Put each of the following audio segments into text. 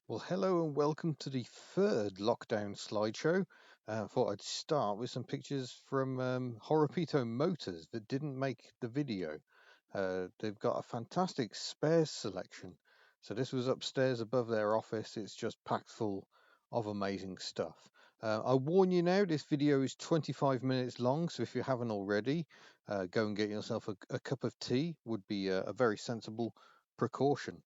Well, hello and welcome to the third lockdown slideshow. I thought I'd start with some pictures from Horopito Motors that didn't make the video. They've got a fantastic spares selection. So this was upstairs above their office. It's just packed full of amazing stuff. I warn you now, this video is 25 minutes long. So if you haven't already, go and get yourself a cup of tea would be a very sensible precaution.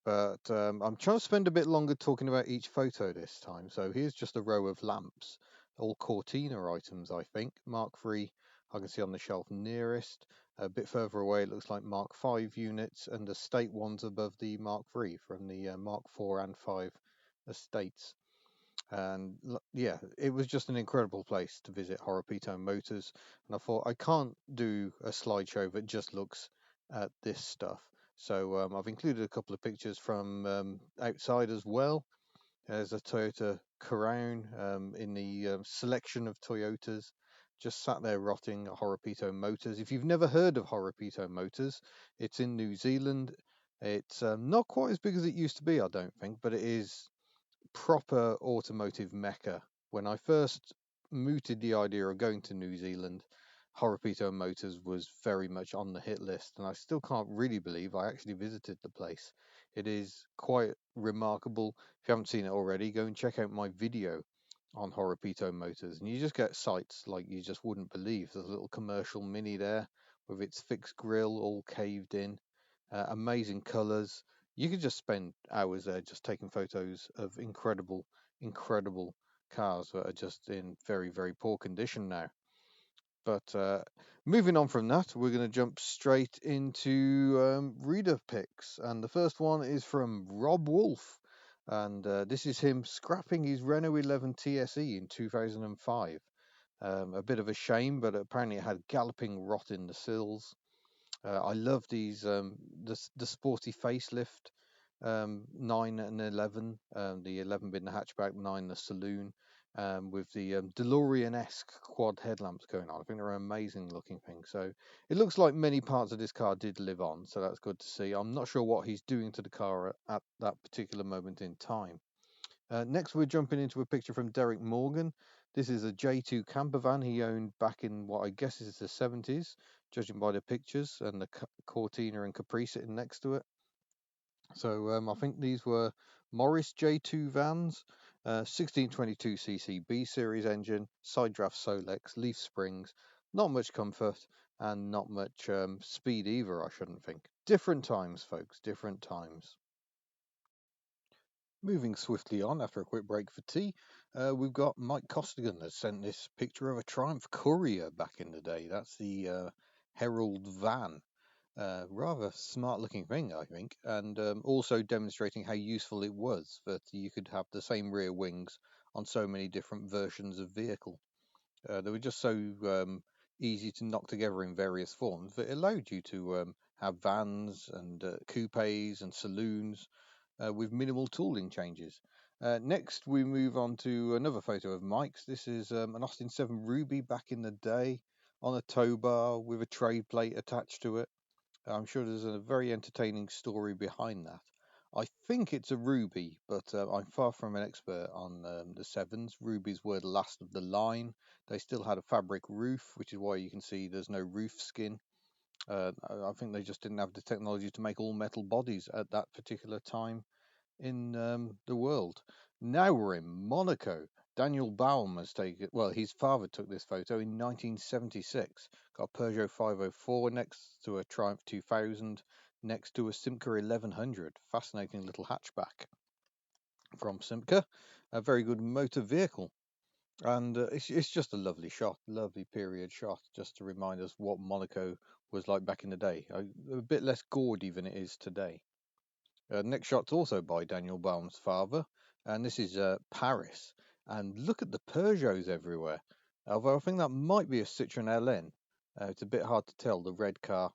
But I'm trying to spend a bit longer talking about each photo this time. So here's just a row of lamps, all Cortina items, I think. Mark III, I can see on the shelf nearest. A bit further away, it looks like Mark V units, and the state ones above the Mark III from the Mark IV and 5 estates. And yeah, it was just an incredible place to visit, Horopito Motors. And I thought I can't do a slideshow that just looks at this stuff. So I've included a couple of pictures from outside as well. There's a Toyota Crown in the selection of Toyotas, just sat there rotting at Horopito Motors. If you've never heard of Horopito Motors, it's in New Zealand. It's not quite as big as it used to be, I don't think, but it is proper automotive mecca. When I first mooted the idea of going to New Zealand, Horopito Motors was very much on the hit list, and I still can't really believe I actually visited the place. It is quite remarkable. If you haven't seen it already, go and check out my video on Horopito Motors, and you just get sights like you just wouldn't believe. There's a little commercial Mini there with its fixed grille all caved in, amazing colours. You could just spend hours there just taking photos of incredible cars that are just in very, very poor condition now. But moving on from that, we're going to jump straight into reader picks. And the first one is from Rob Wolf. And this is him scrapping his Renault 11 TSE in 2005. A bit of a shame, but apparently it had galloping rot in the sills. I love these the sporty facelift 9 and 11, the 11 being the hatchback, 9 the saloon, with the DeLorean-esque quad headlamps going on. I think they're an amazing looking thing. So it looks like many parts of this car did live on, so that's good to see. I'm not sure what he's doing to the car at that particular moment in time. Next, we're jumping into a picture from Derek Morgan. This is a J2 camper van he owned back in what I guess is the 70s, judging by the pictures and the Cortina and Capri sitting next to it. So I think these were Morris J2 vans, 1622cc B series engine, side draft Solex, leaf springs, not much comfort and not much speed either, I shouldn't think. Different times, folks, different times. Moving swiftly on after a quick break for tea, we've got Mike Costigan that sent this picture of a Triumph Courier back in the day. That's the Herald van. Rather smart looking thing, I think, and also demonstrating how useful it was that you could have the same rear wings on so many different versions of vehicle. They were just so easy to knock together in various forms that it allowed you to have vans and coupes and saloons with minimal tooling changes. Next, we move on to another photo of Mike's. This is an Austin 7 Ruby back in the day on a tow bar with a trade plate attached to it. I'm sure there's a very entertaining story behind that. I think it's a Ruby, but I'm far from an expert on the Sevens. Rubies were the last of the line. They still had a fabric roof, which is why you can see there's no roof skin. I think they just didn't have the technology to make all metal bodies at that particular time in the world. Now we're in Monaco. Daniel Baum has taken, well, his father took this photo in 1976. Got a Peugeot 504 next to a Triumph 2000, next to a Simca 1100. Fascinating little hatchback from Simca. A very good motor vehicle. And it's just a lovely shot, lovely period shot, just to remind us what Monaco was like back in the day. A bit less gaudy than it is today. Next shot's also by Daniel Baum's father, and this is Paris. And look at the Peugeots everywhere. Although I think that might be a Citroen LN. It's a bit hard to tell, the red car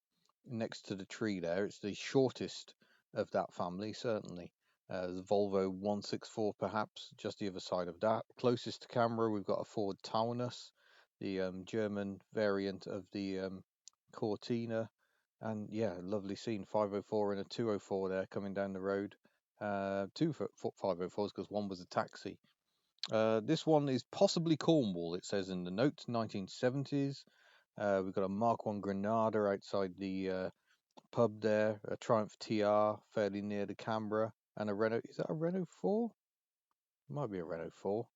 next to the tree there. It's the shortest of that family, certainly. The Volvo 164 perhaps, just the other side of that. Closest to camera, we've got a Ford Taunus, the German variant of the Cortina. And yeah, lovely scene, 504 and a 204 there coming down the road. two 504s because one was a taxi. This one is possibly Cornwall, it says in the notes, 1970s. We've got a Mark 1 Granada outside the pub there, a Triumph TR fairly near the Canberra, and a Renault. Is that a Renault 4? Might be a Renault 4,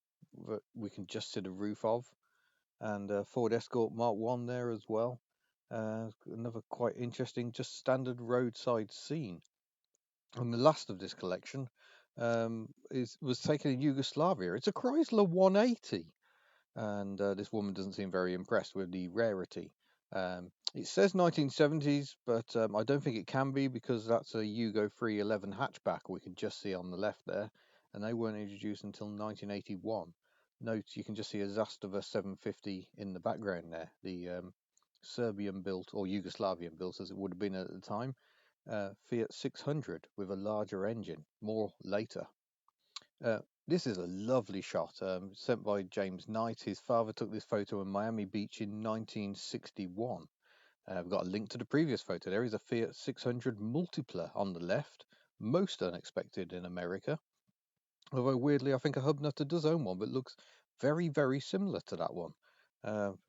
that we can just see the roof of. And a Ford Escort Mark 1 there as well. Another quite interesting, just standard roadside scene. And the last of this collection was taken in Yugoslavia. It's a Chrysler 180. And this woman doesn't seem very impressed with the rarity. It says 1970s, but I don't think it can be because that's a Yugo 311 hatchback we can just see on the left there, and they weren't introduced until 1981. Note you can just see a Zastava 750 in the background there, the Serbian built or Yugoslavian built as it would have been at the time, Fiat 600 with a larger engine. More later. This is a lovely shot, sent by James Knight. His father took this photo in Miami Beach in 1961. We've got a link to the previous photo. There is a Fiat 600 Multipla on the left. Most unexpected in America. Although weirdly, I think a HubNutter does own one, but looks very, very similar to that one.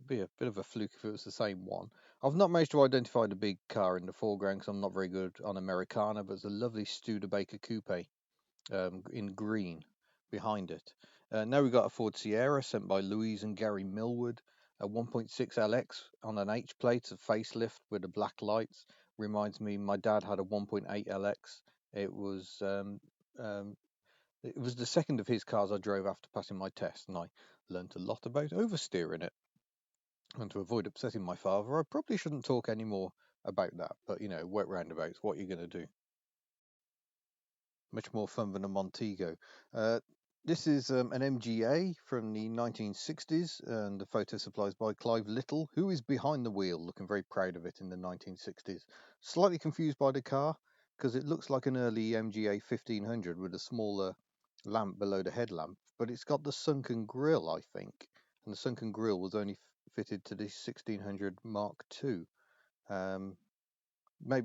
Be a bit of a fluke if it was the same one. I've not managed to identify the big car in the foreground because I'm not very good on Americana, but it's a lovely Studebaker coupe in green behind it. Now we've got a Ford Sierra sent by Louise and Gary Millwood, a 1.6 LX on an H plate, a facelift with the black lights. Reminds me, my dad had a 1.8 LX. It was the second of his cars I drove after passing my test, and I learnt a lot about oversteering it. And to avoid upsetting my father, I probably shouldn't talk any more about that. But wet roundabouts, what are you going to do? Much more fun than a Montego. This is an MGA from the 1960s, and the photo supplies by Clive Little, who is behind the wheel, looking very proud of it in the 1960s. Slightly confused by the car, because it looks like an early MGA 1500 with a smaller lamp below the headlamp, but it's got the sunken grille, I think, and the sunken grille was only fitted to the 1600 Mark II.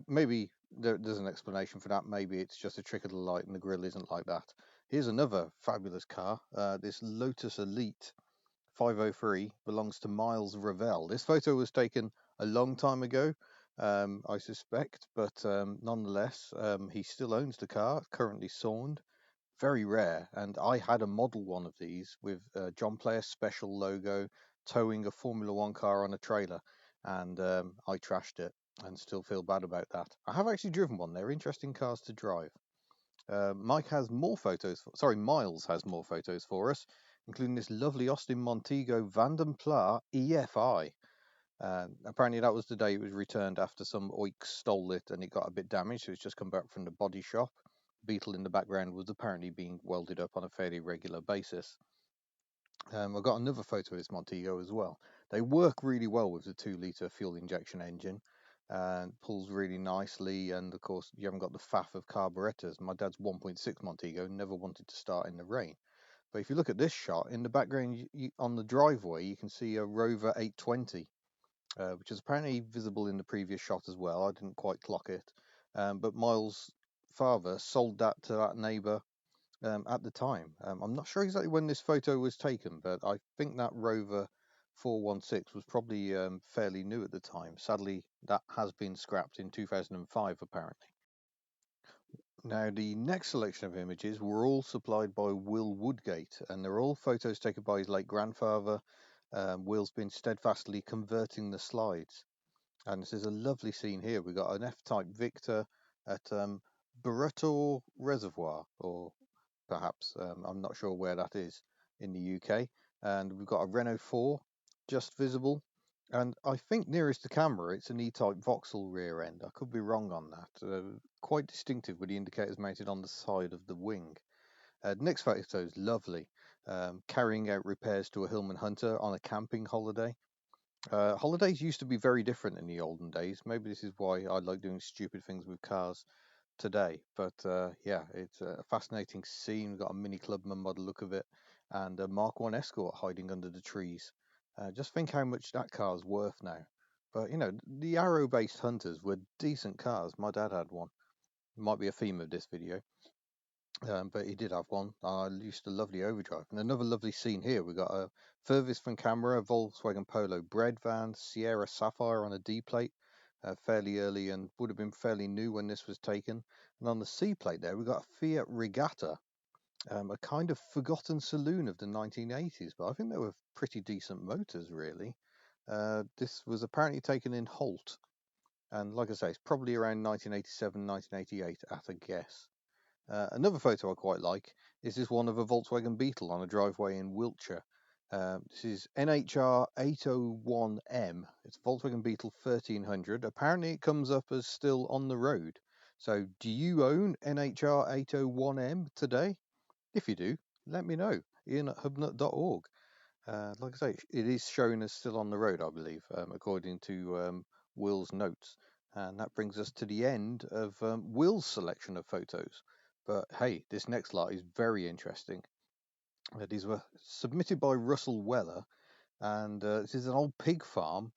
Maybe there's an explanation for that. Maybe it's just a trick of the light and the grille isn't like that. Here's another fabulous car. This Lotus Elite 503 belongs to Miles Revell. This photo was taken a long time ago, I suspect, but nonetheless, he still owns the car, currently sawned. Very rare, and I had a Model 1 of these with John Player Special logo, towing a Formula 1 car on a trailer, and I trashed it and still feel bad about that. I have actually driven one. They're interesting cars to drive. Miles has more photos for us, including this lovely Austin Montego Vanden Pla EFI. Apparently that was the day it was returned after some oiks stole it and it got a bit damaged, so it's just come back from the body shop. Beetle in the background was apparently being welded up on a fairly regular basis. I've got another photo of this Montego as well. They work really well with the 2-litre fuel injection engine and pulls really nicely, and of course you haven't got the faff of carburetors. My dad's 1.6 Montego never wanted to start in the rain. But if you look at this shot, in the background on the driveway you can see a Rover 820, which is apparently visible in the previous shot as well. I didn't quite clock it, but Miles' father sold that to that neighbour at the time. I'm not sure exactly when this photo was taken, but I think that Rover 416 was probably fairly new at the time. Sadly, that has been scrapped in 2005, apparently. Now, the next selection of images were all supplied by Will Woodgate, and they're all photos taken by his late grandfather. Will's been steadfastly converting the slides. And this is a lovely scene here. We've got an F-type Victor at Barretto Reservoir, or perhaps. I'm not sure where that is in the UK. And we've got a Renault 4 just visible. And I think nearest the camera, it's an E-type Vauxhall rear end. I could be wrong on that. Quite distinctive with the indicators mounted on the side of the wing. The next photo is lovely. Carrying out repairs to a Hillman Hunter on a camping holiday. Holidays used to be very different in the olden days. Maybe this is why I like doing stupid things with cars today. But yeah, it's a fascinating scene. We've got a Mini Clubman by the look of it, and a Mark 1 Escort hiding under the trees. Just think how much that car's worth now. But the Arrow-based Hunters were decent cars. My dad had one. Might be a theme of this video. but he did have one. I used to love the overdrive. And another lovely scene here. We got a furthest from camera Volkswagen Polo bread van, Sierra Sapphire on a D plate, fairly early and would have been fairly new when this was taken. And on the C plate there, we got a Fiat Regatta, a kind of forgotten saloon of the 1980s, but I think they were pretty decent motors, really. This was apparently taken in Holt, and like I say, it's probably around 1987, 1988 at a guess. Another photo I quite like is this one of a Volkswagen Beetle on a driveway in Wiltshire. This is NHR 801M. It's Volkswagen Beetle 1300. Apparently, it comes up as still on the road. So, do you own NHR 801M today? If you do, let me know. Ian at hubnut.org. Like I say, it is shown as still on the road, I believe, according to Will's notes. And that brings us to the end of Will's selection of photos. But hey, this next lot is very interesting. These were submitted by Russell Weller, and this is an old pig farm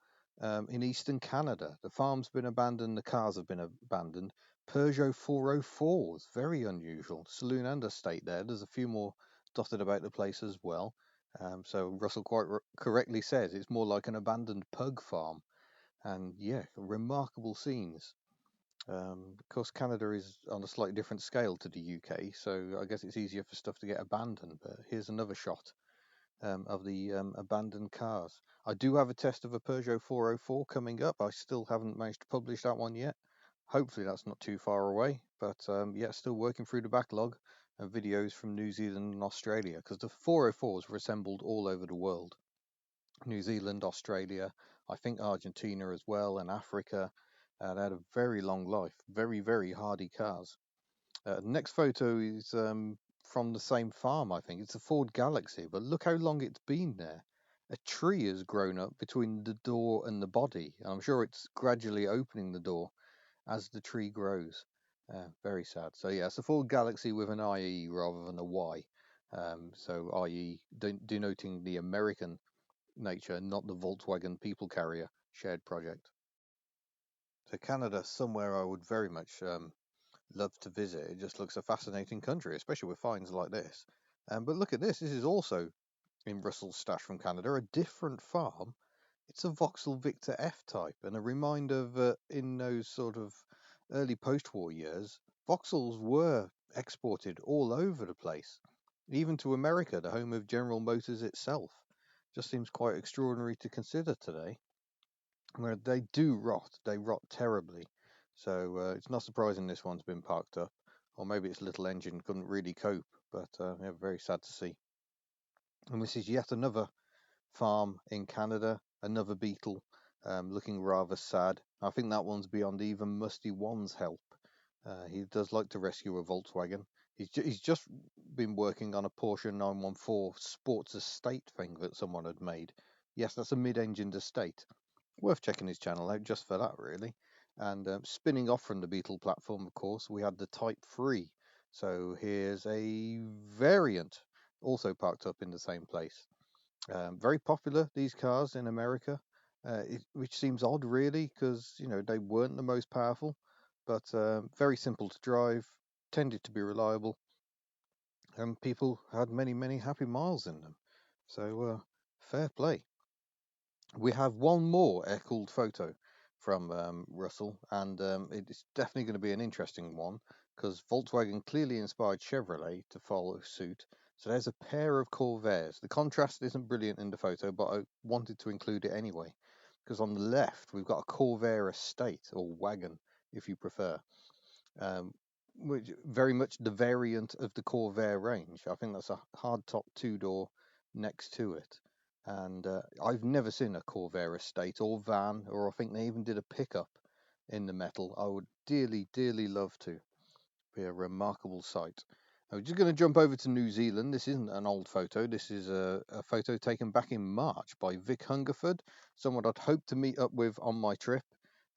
in eastern Canada. The farm's been abandoned, the cars have been abandoned. Peugeot 404s, very unusual. Saloon and estate there. There's a few more dotted about the place as well. So Russell quite correctly says it's more like an abandoned pug farm. And yeah, remarkable scenes. Of course, Canada is on a slightly different scale to the UK, so I guess it's easier for stuff to get abandoned. But here's another shot of the abandoned cars. I do have a test of a Peugeot 404 coming up. I still haven't managed to publish that one yet. Hopefully that's not too far away, but yeah, still working through the backlog of videos from New Zealand and Australia, because the 404s were assembled all over the world. New Zealand, Australia, I think Argentina as well, and Africa. They had a very long life, very, very hardy cars. Next photo is from the same farm, I think. It's a Ford Galaxy, but look how long it's been there. A tree has grown up between the door and the body. And I'm sure it's gradually opening the door as the tree grows. Very sad. So yeah, it's a Ford Galaxy with an IE rather than a Y. So IE denoting the American nature, not the Volkswagen people carrier shared project. So Canada, somewhere I would very much love to visit. It just looks a fascinating country, especially with finds like this. But look at this. This is also in Russell's stash from Canada, a different farm. It's a Vauxhall Victor F-type, and a reminder of in those sort of early post-war years, Vauxhalls were exported all over the place, even to America, the home of General Motors itself. Just seems quite extraordinary to consider today. Where they do rot, they rot terribly. So it's not surprising this one's been parked up, or maybe its little engine couldn't really cope. But yeah, very sad to see. And this is yet another farm in Canada, another Beetle, looking rather sad. I think that one's beyond even Musty One's help. He does like to rescue a Volkswagen. He's just been working on a Porsche 914 Sports Estate thing that someone had made. Yes, that's a mid-engined estate. Worth checking his channel out just for that, really. And spinning off from the Beetle platform, of course, we had the Type 3. So here's a variant, also parked up in the same place. Very popular, these cars in America, which seems odd, really, because, you know, they weren't the most powerful, but very simple to drive, tended to be reliable, and people had many, many happy miles in them. So fair play. We have one more air-cooled photo from Russell, and it's definitely going to be an interesting one because Volkswagen clearly inspired Chevrolet to follow suit. So there's a pair of Corvairs. The contrast isn't brilliant in the photo, but I wanted to include it anyway because on the left we've got a Corvair estate, or wagon if you prefer, which very much the variant of the Corvair range. I think that's a hardtop two-door next to it. And I've never seen a Corvair estate or van, or I think they even did a pickup in the metal. I would dearly, dearly love to. Be a remarkable sight. I'm just going to jump over to New Zealand. This isn't an old photo. This is a photo taken back in March by Vic Hungerford, someone I'd hoped to meet up with on my trip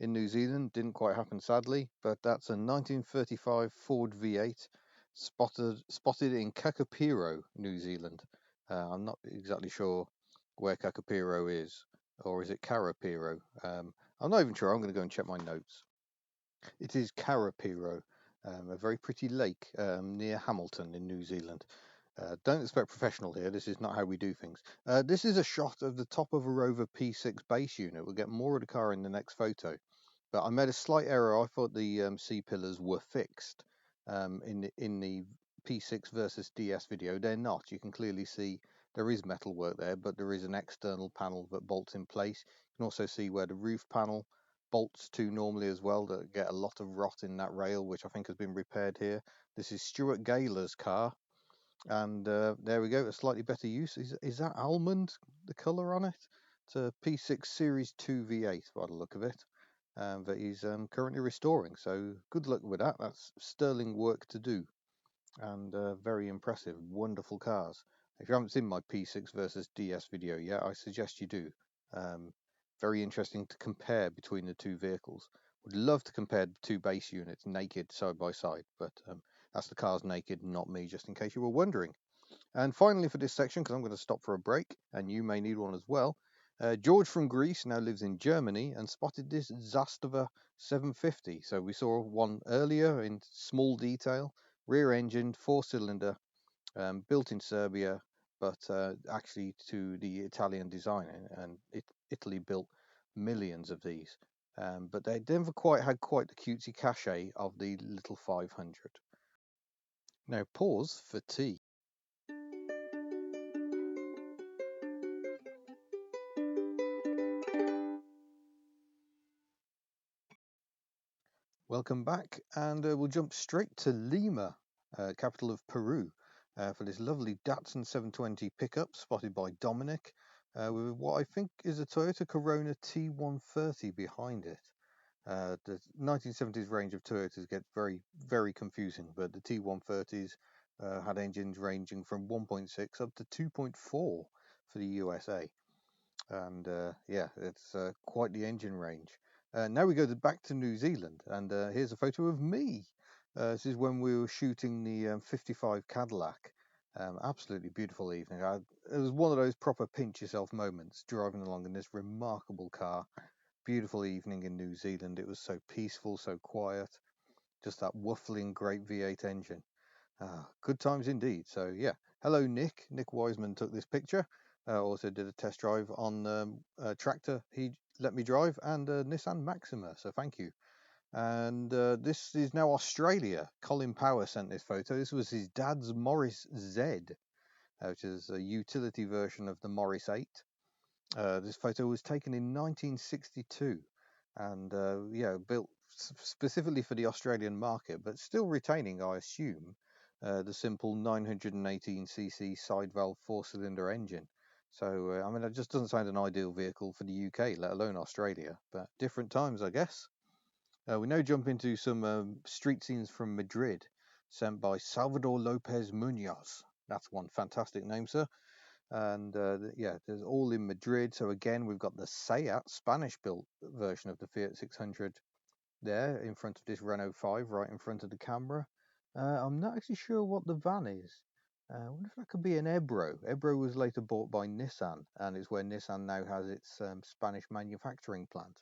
in New Zealand. Didn't quite happen, sadly, but that's a 1935 Ford V8 spotted in Kakapiro, New Zealand. I'm not exactly sure where Kakapiro is, or is it Karapiro? I'm not even sure. I'm going to go and check my notes. It is Karapiro. a very pretty lake near Hamilton in New Zealand. Don't expect professional here. This is not how we do things. This is a shot of the top of a Rover P6 base unit. We'll get more of the car in the next photo. But I made a slight error. I thought the C-pillars were fixed in the P6 versus DS video. They're not. You can clearly see there is metal work there, but there is an external panel that bolts in place. You can also see where the roof panel bolts to normally as well, that get a lot of rot in that rail, which I think has been repaired here. This is Stuart Gayler's car, and there we go, a slightly better use. Is that almond, the colour on it? It's a P6 Series 2 V8 by the look of it, that he's currently restoring, so good luck with that. That's sterling work to do, and very impressive, wonderful cars. If you haven't seen my P6 versus DS video yet, I suggest you do. Very interesting to compare between the two vehicles. Would love to compare the two base units naked side by side, but that's the cars naked, not me, just in case you were wondering. And finally for this section, because I'm going to stop for a break, and you may need one as well, George from Greece now lives in Germany and spotted this Zastava 750. So we saw one earlier in small detail, rear-engined, four-cylinder, built in Serbia, but actually to the Italian design, and Italy built millions of these. But they never quite had quite the cutesy cachet of the little 500. Now pause for tea. Welcome back, and we'll jump straight to Lima, capital of Peru, for this lovely Datsun 720 pickup spotted by Dominic, with what I think is a Toyota Corona T130 behind it. The 1970s range of Toyotas gets very, very confusing, but the T130s had engines ranging from 1.6 up to 2.4 for the USA. And yeah, it's quite the engine range. Now we go back to New Zealand, and here's a photo of me. This is when we were shooting the 55 Cadillac. Absolutely beautiful evening. It was one of those proper pinch yourself moments, driving along in this remarkable car. Beautiful evening in New Zealand. It was so peaceful, so quiet. Just that waffling great V8 engine. Good times indeed. So yeah, hello Nick. Nick Wiseman took this picture. Also did a test drive on a tractor he let me drive, and a Nissan Maxima. So thank you. And this is now Australia. Colin Power sent this photo. This was his dad's Morris Z, which is a utility version of the Morris 8. This photo was taken in 1962, and yeah, built specifically for the Australian market, but still retaining, I assume, the simple 918cc side valve four-cylinder engine. So I mean, it just doesn't sound an ideal vehicle for the UK, let alone Australia. But different times, I guess. We now jump into some street scenes from Madrid, sent by Salvador Lopez Munoz. That's one fantastic name, sir. And yeah, there's all in Madrid. So again, we've got the Seat Spanish-built version of the Fiat 600 there in front of this Renault 5, right in front of the camera. I'm not actually sure what the van is. I wonder if that could be an Ebro. Ebro was later bought by Nissan, and it's where Nissan now has its Spanish manufacturing plant.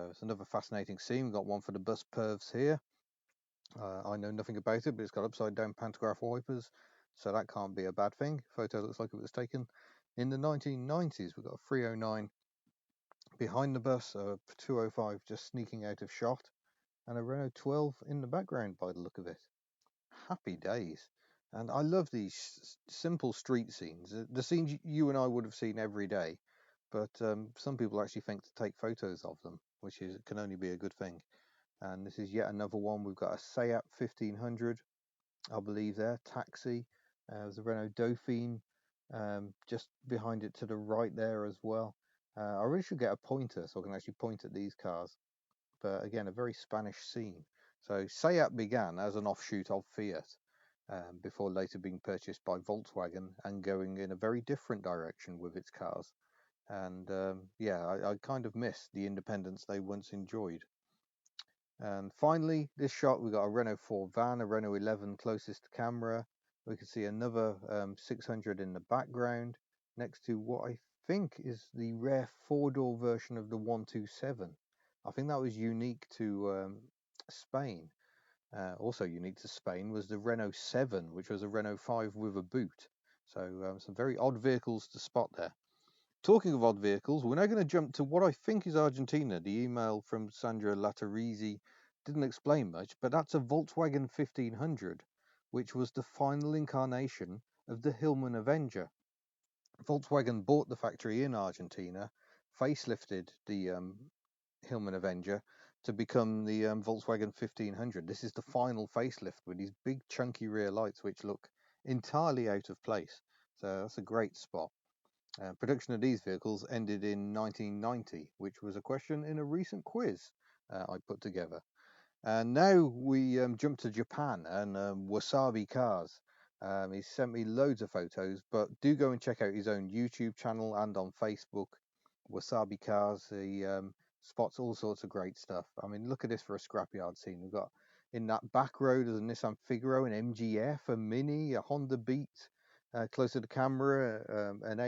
It's another fascinating scene. We've got one for the bus pervs here. I know nothing about it, but it's got upside down pantograph wipers, so that can't be a bad thing. Photo looks like it was taken in the 1990s. We've got a 309 behind the bus, a 205 just sneaking out of shot, and a Renault 12 in the background by the look of it. Happy days. And I love these simple street scenes, the scenes you and I would have seen every day, but some people actually think to take photos of them, which can only be a good thing. And this is yet another one. We've got a Seat 1500, I believe there, taxi. There's a Renault Dauphine just behind it to the right there as well. I really should get a pointer so I can actually point at these cars. But again, a very Spanish scene. So Seat began as an offshoot of Fiat, before later being purchased by Volkswagen and going in a very different direction with its cars. And yeah, I kind of miss the independence they once enjoyed. And finally, this shot, we've got a Renault 4 van, a Renault 11 closest to camera. We can see another 600 in the background, next to what I think is the rare four-door version of the 127. I think that was unique to Spain. Also unique to Spain was the Renault 7, which was a Renault 5 with a boot. So some very odd vehicles to spot there. Talking of odd vehicles, we're now going to jump to what I think is Argentina. The email from Sandra Latarizi didn't explain much, but that's a Volkswagen 1500, which was the final incarnation of the Hillman Avenger. Volkswagen bought the factory in Argentina, facelifted the Hillman Avenger to become the Volkswagen 1500. This is the final facelift with these big chunky rear lights which look entirely out of place. So that's a great spot. Production of these vehicles ended in 1990, which was a question in a recent quiz I put together. And now we jump to Japan and Wasabi Cars. He sent me loads of photos, but do go and check out his own YouTube channel and on Facebook. Wasabi Cars, he spots all sorts of great stuff. I mean, look at this for a scrapyard scene. We've got in that back row, there's a Nissan Figaro, an MGF, a Mini, a Honda Beat. Close to the camera, an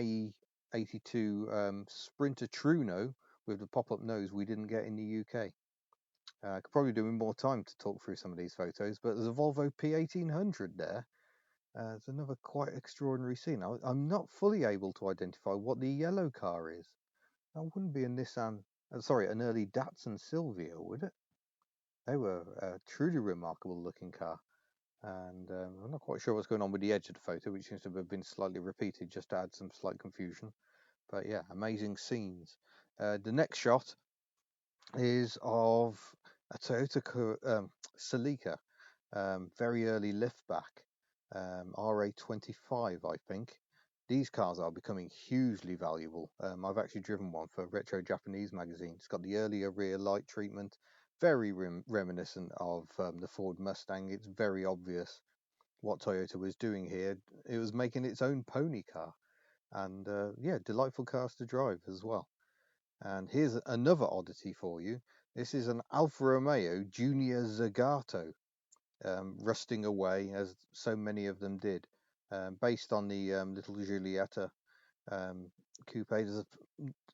AE82 Sprinter Truno with the pop-up nose we didn't get in the UK. I could probably do with more time to talk through some of these photos, but there's a Volvo P1800 there. It's another quite extraordinary scene. I'm not fully able to identify what the yellow car is. That wouldn't be a Nissan, sorry, an early Datsun Silvia, would it? They were a truly remarkable looking car. And I'm not quite sure what's going on with the edge of the photo, which seems to have been slightly repeated just to add some slight confusion. But yeah, amazing scenes. The next shot is of a Toyota Celica, very early liftback, RA25, I think. These cars are becoming hugely valuable. I've actually driven one for Retro Japanese magazine. It's got the earlier rear light treatment, very reminiscent of the Ford Mustang. It's very obvious what Toyota was doing here. It was making its own pony car, and yeah, delightful cars to drive as well. And here's another oddity for you. This is an Alfa Romeo Junior Zagato, rusting away as so many of them did, based on the little Giulietta coupe. There's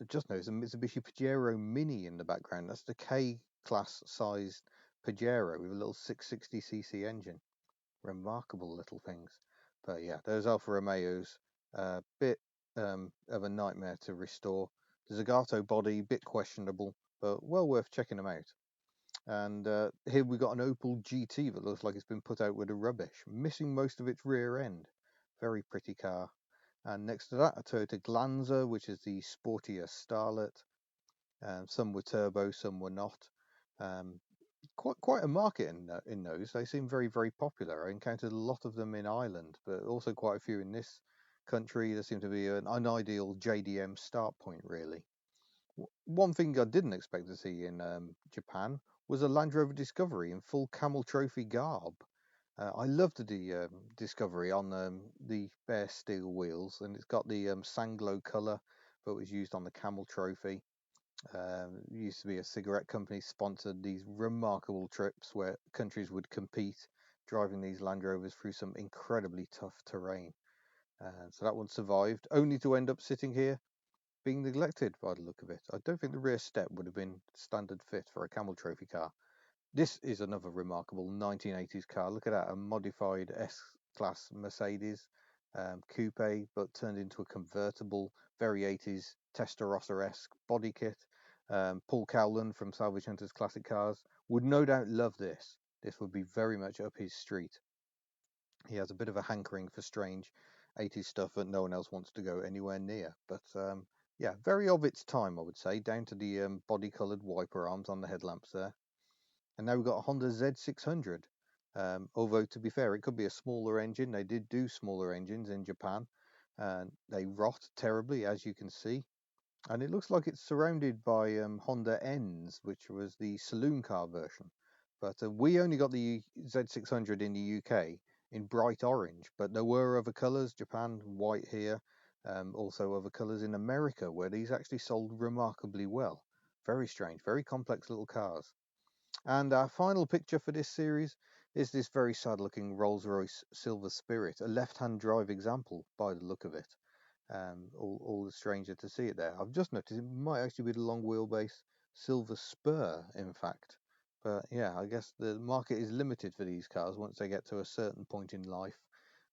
just noticed a Mitsubishi Pajero Mini in the background. That's the K-class sized Pajero with a little 660cc engine. Remarkable little things. But yeah, those Alfa Romeos, bit of a nightmare to restore. The Zagato body, bit questionable, but well worth checking them out. And here we've got an Opel GT that looks like it's been put out with the rubbish, missing most of its rear end. Very pretty car. And next to that, a Toyota Glanza, which is the sportier Starlet. Some were turbo, some were not. Quite a market in those. They seem very, very popular. I encountered a lot of them in Ireland, but also quite a few in this country. There seemed to be an ideal JDM start point, really. One thing I didn't expect to see in Japan was a Land Rover Discovery in full camel trophy garb. I loved the Discovery on the bare steel wheels, and it's got the Sanglo colour, but was used on the camel trophy. Used to be a cigarette company sponsored these remarkable trips where countries would compete driving these Land Rovers through some incredibly tough terrain. So that one survived, only to end up sitting here being neglected by the look of it. I don't think the rear step would have been standard fit for a camel trophy car. This is another remarkable 1980s car. Look at that, a modified S-Class Mercedes coupe, but turned into a convertible, very 80s Testarossa-esque body kit. Paul Cowland from Salvage Hunters Classic Cars would no doubt love this. This would be very much up his street. He has a bit of a hankering for strange 80s stuff that no one else wants to go anywhere near. But yeah, very of its time, I would say, down to the body-coloured wiper arms on the headlamps there. And now we've got a Honda Z600. Although, to be fair, it could be a smaller engine. They did do smaller engines in Japan. And they rot terribly, as you can see. And it looks like it's surrounded by Honda N's, which was the saloon car version. But we only got the Z600 in the UK in bright orange, but there were other colours, Japan, white here, also other colours in America, where these actually sold remarkably well. Very strange, very complex little cars. And our final picture for this series is this very sad looking Rolls-Royce Silver Spirit, a left-hand drive example by the look of it. All the stranger to see it there. I've just noticed it might actually be the long wheelbase Silver Spur, in fact. But yeah, I guess the market is limited for these cars once they get to a certain point in life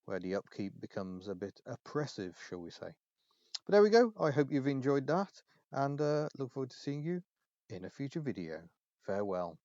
where the upkeep becomes a bit oppressive, shall we say. But there we go. I hope you've enjoyed that, and look forward to seeing you in a future video. Farewell.